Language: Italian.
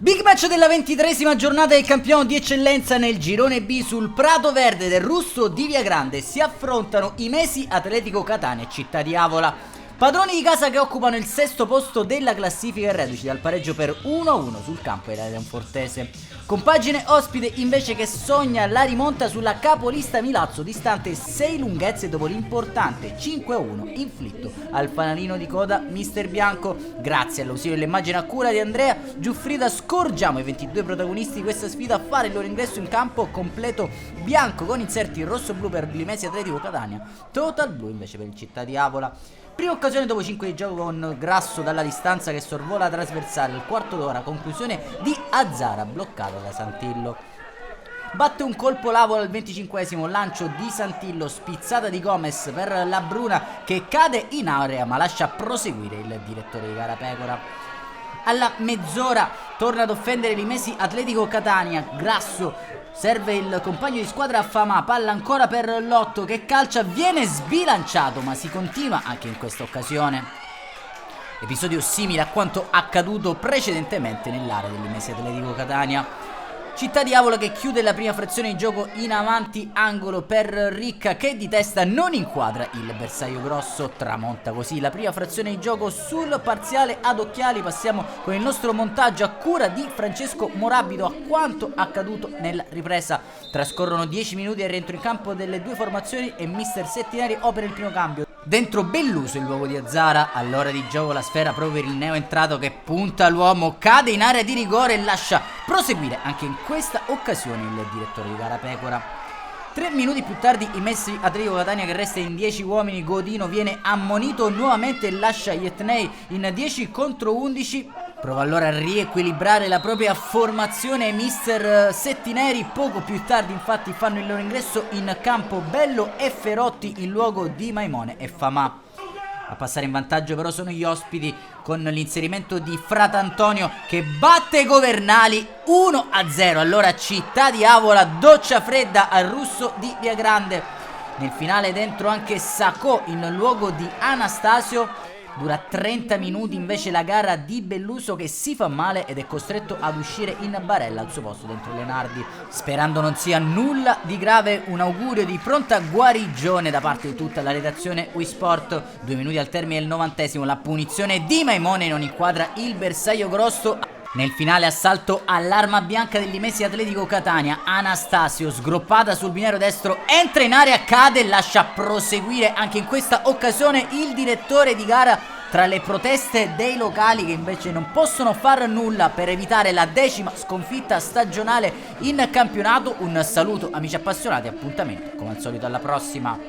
Big match della 23esima giornata del campionato di eccellenza nel girone B sul Prato Verde del Russo di Via Grande. Si affrontano i Mesi Atletico Catania e Città di Avola. Padroni di casa che occupano il sesto posto della classifica e reduci dal pareggio per 1-1 sul campo della Leonfortese. Compagine ospite invece che sogna la rimonta sulla capolista Milazzo, distante 6 lunghezze dopo l'importante 5-1 inflitto al fanalino di coda Mister Bianco. Grazie all'ausilio dell'immagine a cura di Andrea Giuffrida scorgiamo i 22 protagonisti di questa sfida a fare il loro ingresso in campo completo bianco con inserti rosso-blu per Limesi Atletico Catania, total blu invece per il Città di Avola. Prima occasione dopo 5 di gioco con Grasso dalla distanza che sorvola trasversale al quarto d'ora, conclusione di Azzara bloccata da Santillo. Batte un colpo l'Avola al 25esimo, lancio di Santillo, spizzata di Gomez per la Bruna che cade in area ma lascia proseguire il direttore di gara Pecora. Alla mezz'ora torna ad offendere Limesi Atletico Catania, Grasso serve il compagno di squadra a Famà, palla ancora per Lotto che calcia, viene sbilanciato ma si continua anche in questa occasione. Episodio simile a quanto accaduto precedentemente nell'area del Limesi Atletico Catania. Città di Avola che chiude la prima frazione di gioco in avanti, angolo per Ricca che di testa non inquadra il bersaglio grosso, tramonta così la prima frazione di gioco sul parziale ad occhiali. Passiamo con il nostro montaggio a cura di Francesco Morabito a quanto accaduto nella ripresa. Trascorrono 10 minuti al rientro in campo delle due formazioni e mister Settinari opera il primo cambio. Dentro Belluso il luogo di Azzara, all'ora di gioco la sfera proprio per il neo entrato che punta l'uomo, cade in area di rigore e lascia proseguire anche in questa occasione il direttore di gara Pecora. 3 minuti più tardi i Messi Atletico Catania che resta in 10 uomini, Godino viene ammonito nuovamente e lascia Yetnei in 10 contro 11. Prova allora a riequilibrare la propria formazione mister Settineri. Poco più tardi infatti fanno il loro ingresso in campo Bello e Ferotti in luogo di Maimone e Famà. A passare in vantaggio però sono gli ospiti con l'inserimento di Fratantonio che batte Governali 1-0. Allora Città di Avola, doccia fredda al Russo di Via Grande. Nel finale dentro anche Sacco in luogo di Anastasio. Dura 30 minuti invece la gara di Belluso che si fa male ed è costretto ad uscire in barella al suo posto dentro Lenardi. Sperando non sia nulla di grave, un augurio di pronta guarigione da parte di tutta la redazione Wisport. 2 minuti al termine del 90esimo, la punizione di Maimone non inquadra il bersaglio grosso. Nel finale assalto all'arma bianca del Limesi Atletico Catania, Anastasio sgroppata sul binario destro, entra in area, cade e lascia proseguire anche in questa occasione il direttore di gara tra le proteste dei locali che invece non possono far nulla per evitare la 10ª sconfitta stagionale in campionato. Un saluto amici appassionati, appuntamento come al solito alla prossima.